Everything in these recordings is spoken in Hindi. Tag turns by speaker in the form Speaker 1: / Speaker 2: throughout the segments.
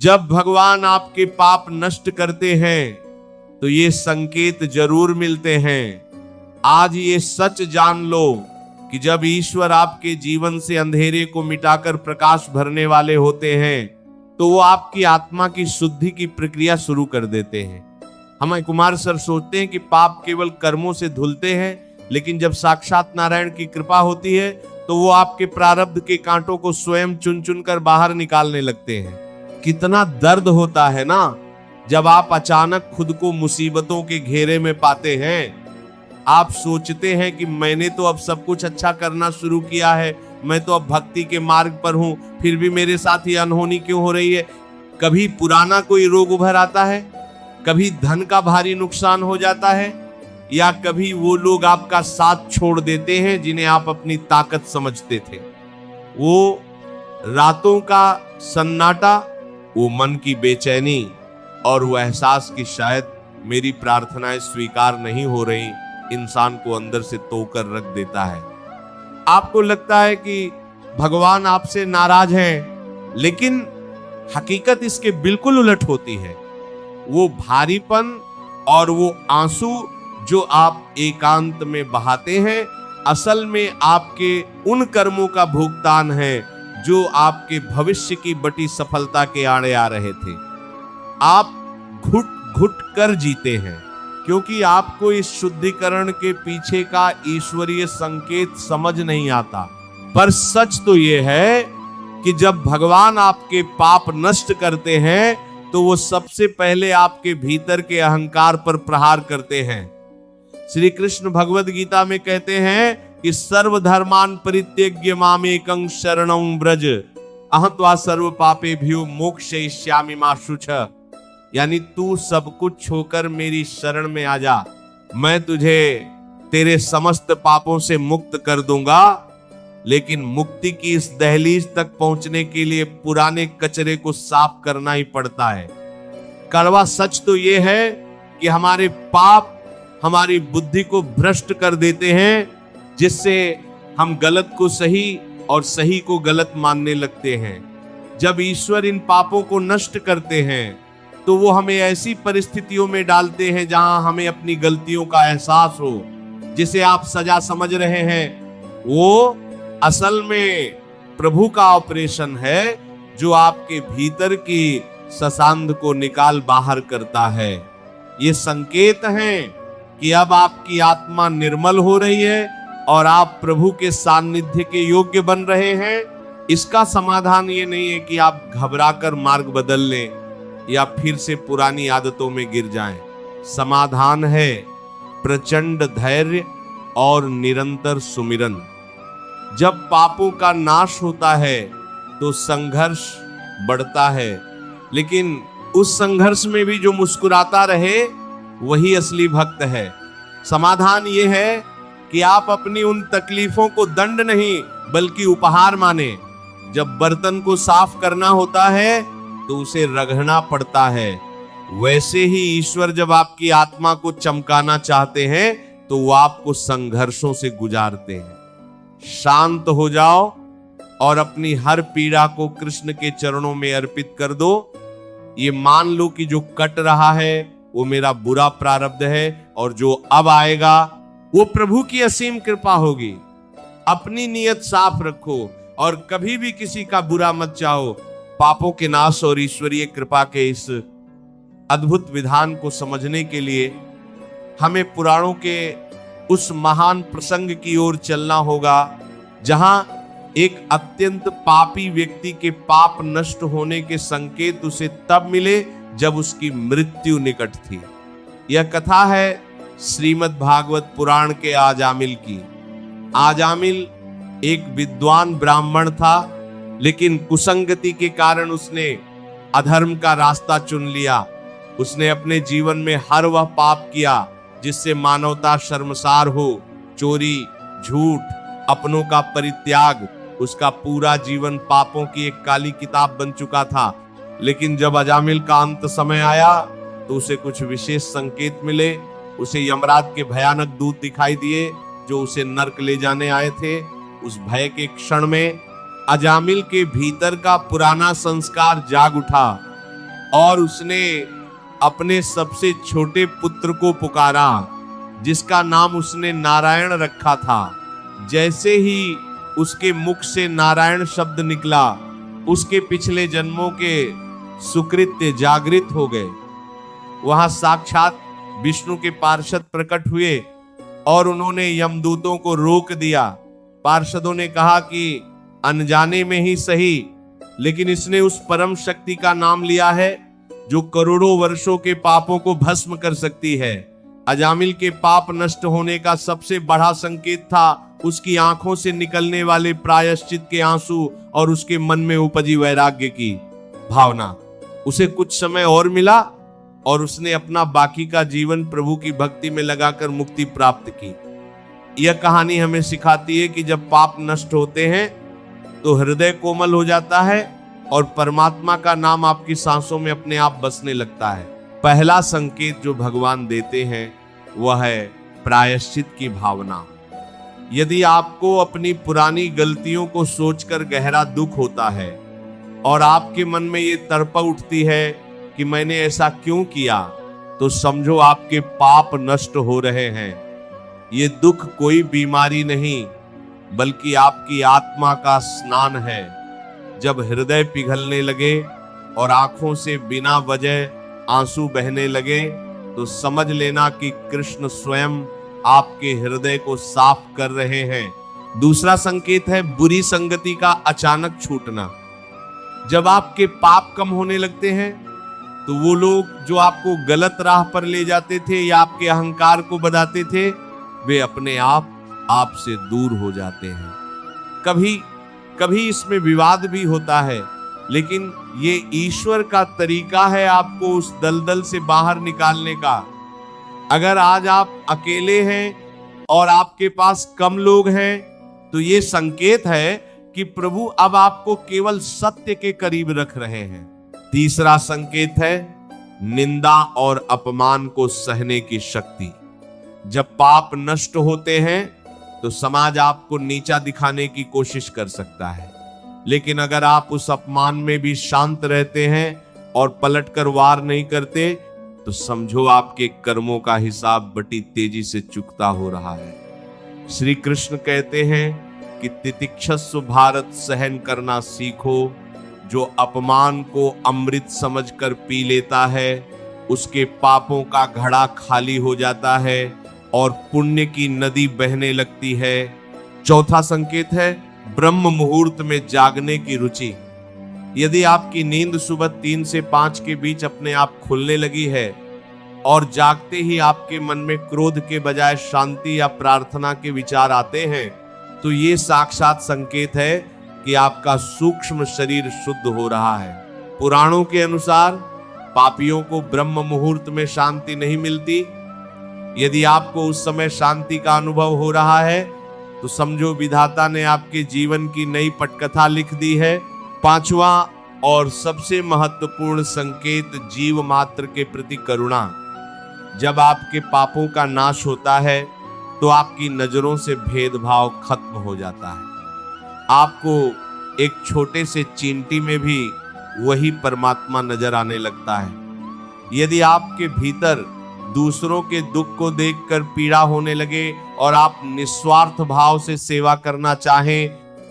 Speaker 1: जब भगवान आपके पाप नष्ट करते हैं तो ये संकेत जरूर मिलते हैं। आज ये सच जान लो कि जब ईश्वर आपके जीवन से अंधेरे को मिटाकर प्रकाश भरने वाले होते हैं तो वो आपकी आत्मा की शुद्धि की प्रक्रिया शुरू कर देते हैं। हम कुमार सर सोचते हैं कि पाप केवल कर्मों से धुलते हैं, लेकिन जब साक्षात नारायण की कृपा होती है तो वो आपके प्रारब्ध के कांटों को स्वयं चुन चुन कर बाहर निकालने लगते हैं। कितना दर्द होता है ना जब आप अचानक खुद को मुसीबतों के घेरे में पाते हैं। आप सोचते हैं कि मैंने तो अब सब कुछ अच्छा करना शुरू किया है, मैं तो अब भक्ति के मार्ग पर हूं, फिर भी मेरे साथ ये अनहोनी क्यों हो रही है। कभी पुराना कोई रोग उभर आता है, कभी धन का भारी नुकसान हो जाता है, या कभी वो लोग आपका साथ छोड़ देते हैं जिन्हें आप अपनी ताकत समझते थे। वो रातों का सन्नाटा, वो मन की बेचैनी और वो एहसास कि शायद मेरी प्रार्थनाएं स्वीकार नहीं हो रही, इंसान को अंदर से तोड़कर रख देता है। आपको लगता है कि भगवान आपसे नाराज हैं, लेकिन हकीकत इसके बिल्कुल उलट होती है। वो भारीपन और वो आंसू जो आप एकांत में बहाते हैं, असल में आपके उन कर्मों का भुगतान है जो आपके भविष्य की बटी सफलता के आड़े आ रहे थे। आप घुट घुट कर जीते हैं क्योंकि आपको इस शुद्धिकरण के पीछे का ईश्वरीय संकेत समझ नहीं आता। पर सच तो यह है कि जब भगवान आपके पाप नष्ट करते हैं तो वो सबसे पहले आपके भीतर के अहंकार पर प्रहार करते हैं। श्री कृष्ण भगवद गीता में कहते हैं कि सर्वधर्मान परित्यज्य मामेकं शरणं व्रज अहं त्वा सर्व पापेभ्यो मोक्षयिष्यामि मा शुचः। यानी तू सब कुछ छोकर मेरी शरण में आ जा, मैं तुझे तेरे समस्त पापों से मुक्त कर दूंगा। लेकिन मुक्ति की इस दहलीज तक पहुंचने के लिए पुराने कचरे को साफ करना ही पड़ता है। कड़वा सच तो यह है कि हमारे पाप हमारी बुद्धि को भ्रष्ट कर देते हैं, जिससे हम गलत को सही और सही को गलत मानने लगते हैं। जब ईश्वर इन पापों को नष्ट करते हैं तो वो हमें ऐसी परिस्थितियों में डालते हैं जहां हमें अपनी गलतियों का एहसास हो। जिसे आप सजा समझ रहे हैं वो असल में प्रभु का ऑपरेशन है, जो आपके भीतर की ससांध को निकाल बाहर करता है। ये संकेत हैं कि अब आपकी आत्मा निर्मल हो रही है और आप प्रभु के सानिध्य के योग्य बन रहे हैं। इसका समाधान ये नहीं है कि आप घबराकर मार्ग बदल लें या फिर से पुरानी आदतों में गिर जाएं। समाधान है प्रचंड धैर्य और निरंतर सुमिरन। जब पापों का नाश होता है तो संघर्ष बढ़ता है, लेकिन उस संघर्ष में भी जो मुस्कुराता रहे वही असली भक्त है। समाधान ये है कि आप अपनी उन तकलीफों को दंड नहीं बल्कि उपहार माने। जब बर्तन को साफ करना होता है तो उसे रगड़ना पड़ता है, वैसे ही ईश्वर जब आपकी आत्मा को चमकाना चाहते हैं तो वो आपको संघर्षों से गुजारते हैं। शांत हो जाओ और अपनी हर पीड़ा को कृष्ण के चरणों में अर्पित कर दो। ये मान लो कि जो कट रहा है वो मेरा बुरा प्रारब्ध है और जो अब आएगा वो प्रभु की असीम कृपा होगी। अपनी नियत साफ रखो और कभी भी किसी का बुरा मत चाहो। पापों के नाश और ईश्वरीय कृपा के इस अद्भुत विधान को समझने के लिए हमें पुराणों के उस महान प्रसंग की ओर चलना होगा जहां एक अत्यंत पापी व्यक्ति के पाप नष्ट होने के संकेत उसे तब मिले जब उसकी मृत्यु निकट थी। यह कथा है श्रीमद् भागवत पुराण के आजामिल की। आजामिल एक विद्वान ब्राह्मण था, लेकिन कुसंगति के कारण उसने अधर्म का रास्ता चुन लिया। उसने अपने जीवन में हर वह पाप किया जिससे मानवता शर्मसार हो। चोरी, झूठ, अपनों का परित्याग, उसका पूरा जीवन पापों की एक काली किताब बन चुका था। लेकिन जब अजामिल का अंत समय आया तो उसे कुछ विशेष संकेत मिले। उसे यमराज के भयानक दूत दिखाई दिए जो उसे नरक ले जाने आए थे। उस भय के क्षण में अजामिल के भीतर का पुराना संस्कार जाग उठा और उसने अपने सबसे छोटे पुत्र को पुकारा, जिसका नाम उसने नारायण रखा था। जैसे ही उसके मुख से नारायण शब्द निकला, उसके पिछले जन्मों के सुकृत्य जागृत हो गए। वहां साक्षात विष्णु के पार्षद प्रकट हुए और उन्होंने यमदूतों को रोक दिया। पार्षदों ने कहा कि अनजाने में ही सही, लेकिन इसने उस परम शक्ति का नाम लिया है जो करोड़ों वर्षों के पापों को भस्म कर सकती है। अजामिल के पाप नष्ट होने का सबसे बड़ा संकेत था उसकी आंखों से निकलने वाले प्रायश्चित के आंसू और उसके मन में उपजी वैराग्य की भावना। उसे कुछ समय और मिला और उसने अपना बाकी का जीवन प्रभु की भक्ति में लगाकर मुक्ति प्राप्त की। यह कहानी हमें सिखाती है कि जब पाप नष्ट होते हैं तो हृदय कोमल हो जाता है और परमात्मा का नाम आपकी सांसों में अपने आप बसने लगता है। पहला संकेत जो भगवान देते हैं वह है प्रायश्चित की भावना। यदि आपको अपनी पुरानी गलतियों को सोचकर गहरा दुख होता है और आपके मन में ये तड़प उठती है कि मैंने ऐसा क्यों किया, तो समझो आपके पाप नष्ट हो रहे हैं। ये दुख कोई बीमारी नहीं, बल्कि आपकी आत्मा का स्नान है। जब हृदय पिघलने लगे और आंखों से बिना वजह आंसू बहने लगे, तो समझ लेना कि कृष्ण स्वयं आपके हृदय को साफ कर रहे हैं। दूसरा संकेत है बुरी संगति का अचानक छूटना। जब आपके पाप कम होने लगते हैं तो वो लोग जो आपको गलत राह पर ले जाते थे या आपके अहंकार को बढ़ाते थे, वे अपने आप आपसे दूर हो जाते हैं। कभी कभी इसमें विवाद भी होता है, लेकिन ये ईश्वर का तरीका है आपको उस दलदल से बाहर निकालने का। अगर आज आप अकेले हैं और आपके पास कम लोग हैं, तो ये संकेत है कि प्रभु अब आपको केवल सत्य के करीब रख रहे हैं। तीसरा संकेत है निंदा और अपमान को सहने की शक्ति। जब पाप नष्ट होते हैं तो समाज आपको नीचा दिखाने की कोशिश कर सकता है, लेकिन अगर आप उस अपमान में भी शांत रहते हैं और पलटकर वार नहीं करते, तो समझो आपके कर्मों का हिसाब बड़ी तेजी से चुकता हो रहा है। श्री कृष्ण कहते हैं कि तितिक्षस्व भारत सहन करना सीखो। जो अपमान को अमृत समझकर पी लेता है, उसके पापों का घड़ा खाली हो जाता है और पुण्य की नदी बहने लगती है। चौथा संकेत है ब्रह्म मुहूर्त में जागने की रुचि। यदि आपकी नींद सुबह 3 से 5 के बीच अपने आप खुलने लगी है और जागते ही आपके मन में क्रोध के बजाय शांति या प्रार्थना के विचार आते हैं, तो ये साक्षात संकेत है कि आपका सूक्ष्म शरीर शुद्ध हो रहा है। पुराणों के अनुसार पापियों को ब्रह्म मुहूर्त में शांति नहीं मिलती। यदि आपको उस समय शांति का अनुभव हो रहा है, तो समझो विधाता ने आपके जीवन की नई पटकथा लिख दी है। पांचवा और सबसे महत्वपूर्ण संकेत जीव मात्र के प्रति करुणा। जब आपके पापों का नाश होता है तो आपकी नजरों से भेदभाव खत्म हो जाता है। आपको एक छोटे से चींटी में भी वही परमात्मा नजर आने लगता है। यदि आपके भीतर दूसरों के दुख को देखकर पीड़ा होने लगे और आप निस्वार्थ भाव से सेवा करना चाहें,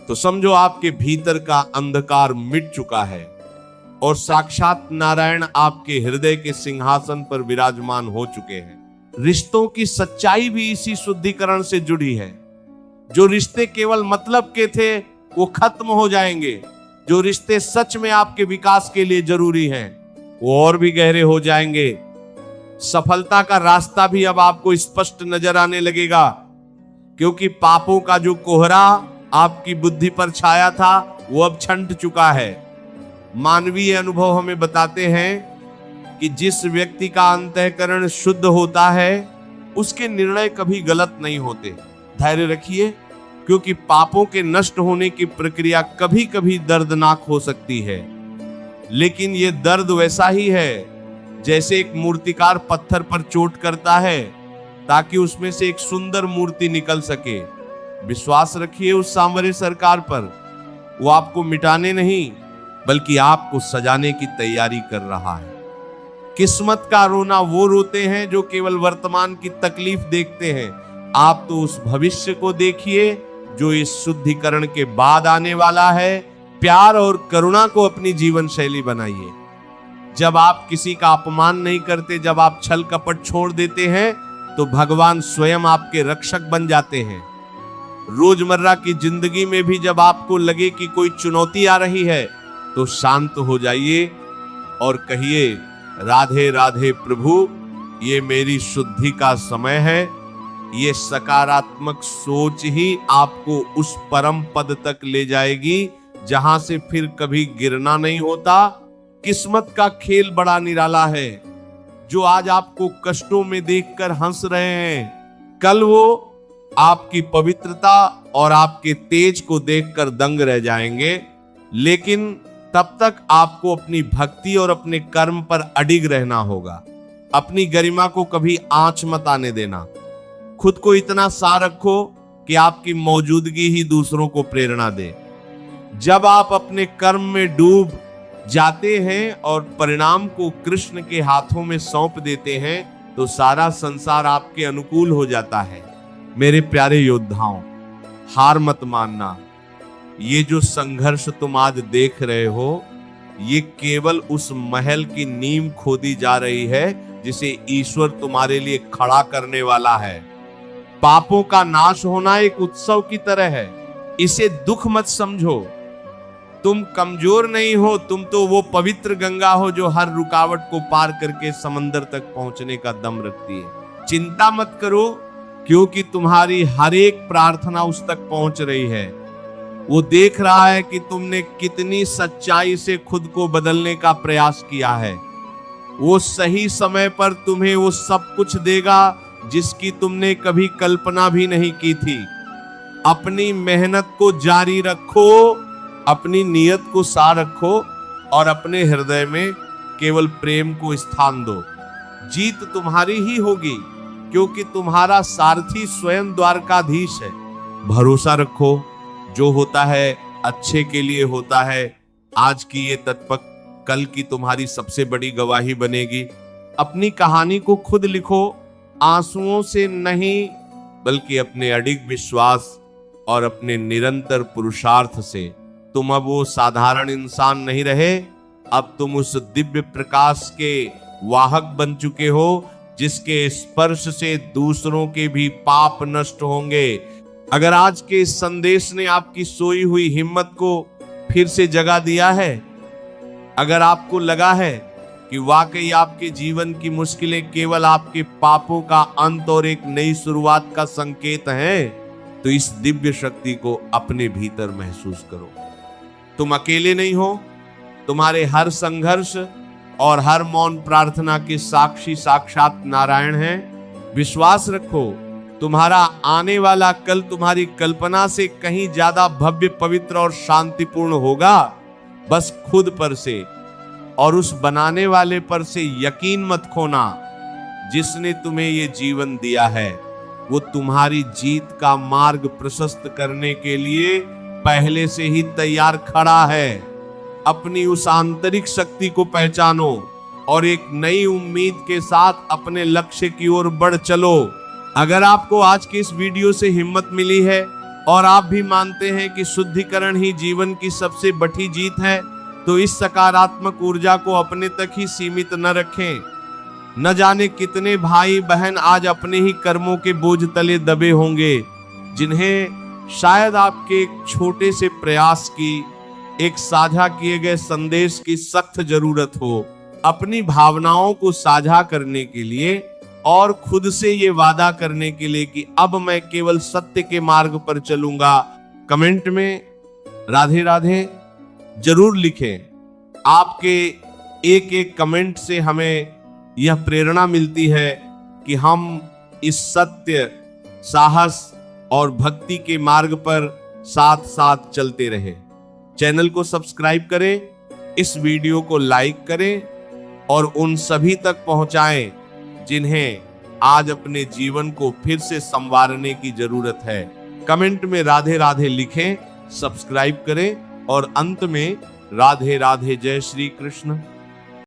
Speaker 1: तो समझो आपके भीतर का अंधकार मिट चुका है और साक्षात नारायण आपके हृदय के सिंहासन पर विराजमान हो चुके हैं। रिश्तों की सच्चाई भी इसी शुद्धिकरण से जुड़ी है। जो रिश्ते केवल मतलब के थे वो खत्म हो जाएंगे। जो रिश्ते सच में आपके विकास के लिए जरूरी हैं वो और भी गहरे हो जाएंगे। सफलता का रास्ता भी अब आपको स्पष्ट नजर आने लगेगा, क्योंकि पापों का जो कोहरा आपकी बुद्धि पर छाया था वो अब छंट चुका है। मानवीय अनुभव हमें बताते हैं कि जिस व्यक्ति का अंतःकरण शुद्ध होता है उसके निर्णय कभी गलत नहीं होते। धैर्य रखिए, क्योंकि पापों के नष्ट होने की प्रक्रिया कभी कभी दर्दनाक हो सकती है, लेकिन यह दर्द वैसा ही है जैसे एक मूर्तिकार पत्थर पर चोट करता है ताकि उसमें से एक सुंदर मूर्ति निकल सके। विश्वास रखिए उस सांवरे सरकार पर, वो आपको मिटाने नहीं बल्कि आपको सजाने की तैयारी कर रहा है। किस्मत का रोना वो रोते हैं जो केवल वर्तमान की तकलीफ देखते हैं। आप तो उस भविष्य को देखिए जो इस शुद्धिकरण के बाद आने वाला है। प्यार और करुणा को अपनी जीवन शैली बनाइए। जब आप किसी का अपमान नहीं करते, जब आप छल कपट छोड़ देते हैं, तो भगवान स्वयं आपके रक्षक बन जाते हैं। रोजमर्रा की जिंदगी में भी जब आपको लगे कि कोई चुनौती आ रही है, तो शांत हो जाइए और कहिए, राधे राधे प्रभु, ये मेरी शुद्धि का समय है। ये सकारात्मक सोच ही आपको उस परम पद तक ले जाएगी जहां से फिर कभी गिरना नहीं होता। किस्मत का खेल बड़ा निराला है। जो आज आपको कष्टों में देखकर हंस रहे हैं, कल वो आपकी पवित्रता और आपके तेज को देखकर दंग रह जाएंगे। लेकिन तब तक आपको अपनी भक्ति और अपने कर्म पर अडिग रहना होगा। अपनी गरिमा को कभी आंच मत आने देना। खुद को इतना सा रखो कि आपकी मौजूदगी ही दूसरों को प्रेरणा दे। जब आप अपने कर्म में डूब जाते हैं और परिणाम को कृष्ण के हाथों में सौंप देते हैं, तो सारा संसार आपके अनुकूल हो जाता है। मेरे प्यारे योद्धाओं, हार मत मानना। ये जो संघर्ष तुम आज देख रहे हो, ये केवल उस महल की नींव खोदी जा रही है जिसे ईश्वर तुम्हारे लिए खड़ा करने वाला है। पापों का नाश होना एक उत्सव की तरह है। इसे दुख मत समझो। तुम कमजोर नहीं हो, तुम तो वो पवित्र गंगा हो जो हर रुकावट को पार करके समंदर तक पहुंचने का दम रखती है। चिंता मत करो, क्योंकि तुम्हारी हर एक प्रार्थना उस तक पहुंच रही है। वो देख रहा है कि तुमने कितनी सच्चाई से खुद को बदलने का प्रयास किया है। वो सही समय पर तुम्हें वो सब कुछ देगा जिसकी तुमने कभी कल्पना भी नहीं की थी। अपनी मेहनत को जारी रखो, अपनी नियत को सा रखो और अपने हृदय में केवल प्रेम को स्थान दो। जीत तुम्हारी ही होगी, क्योंकि तुम्हारा सारथी स्वयं द्वारकाधीश है। भरोसा रखो, जो होता है अच्छे के लिए होता है। आज की ये तत्पक कल की तुम्हारी सबसे बड़ी गवाही बनेगी। अपनी कहानी को खुद लिखो, आंसुओं से नहीं, बल्कि अपने अडिग विश्वास और अपने निरंतर पुरुषार्थ से। तुम अब वो साधारण इंसान नहीं रहे, अब तुम उस दिव्य प्रकाश के वाहक बन चुके हो जिसके स्पर्श से दूसरों के भी पाप नष्ट होंगे। अगर आज के इस संदेश ने आपकी सोई हुई हिम्मत को फिर से जगा दिया है, अगर आपको लगा है कि वाकई आपके जीवन की मुश्किलें केवल आपके पापों का अंत और एक नई शुरुआत का संकेत है, तो इस दिव्य शक्ति को अपने भीतर महसूस करो। तुम अकेले नहीं हो। तुम्हारे हर संघर्ष और हर मौन प्रार्थना के साक्षी साक्षात नारायण हैं। विश्वास रखो, तुम्हारा आने वाला कल तुम्हारी कल्पना से कहीं ज्यादा भव्य, पवित्र और शांतिपूर्ण होगा। बस खुद पर से और उस बनाने वाले पर से यकीन मत खोना। जिसने तुम्हें ये जीवन दिया है, वो तुम्हारी जीत का मार्ग प्रशस्त करने के लिए पहले से ही तैयार खड़ा है। अपनी उस आंतरिक शक्ति को पहचानो और एक नई उम्मीद के साथ अपने लक्ष्य की ओर बढ़ चलो। अगर आपको आज की इस वीडियो से हिम्मत मिली है और आप भी मानते हैं कि शुद्धिकरण ही जीवन की सबसे बड़ी जीत है, तो इस सकारात्मक ऊर्जा को अपने तक ही सीमित न रखें। न जाने कितने भाई बहन आज अपने ही कर्मों के बोझ तले दबे होंगे, जिन्हें शायद आपके एक छोटे से प्रयास की, एक साझा किए गए संदेश की सख्त जरूरत हो। अपनी भावनाओं को साझा करने के लिए और खुद से ये वादा करने के लिए कि अब मैं केवल सत्य के मार्ग पर चलूंगा, कमेंट में राधे राधे जरूर लिखें। आपके एक एक कमेंट से हमें यह प्रेरणा मिलती है कि हम इस सत्य, साहस और भक्ति के मार्ग पर साथ साथ चलते रहें। चैनल को सब्सक्राइब करें, इस वीडियो को लाइक करें और उन सभी तक पहुंचाएं जिन्हें आज अपने जीवन को फिर से संवारने की जरूरत है। कमेंट में राधे राधे लिखें, सब्सक्राइब करें और अंत में राधे राधे। जय श्री कृष्ण।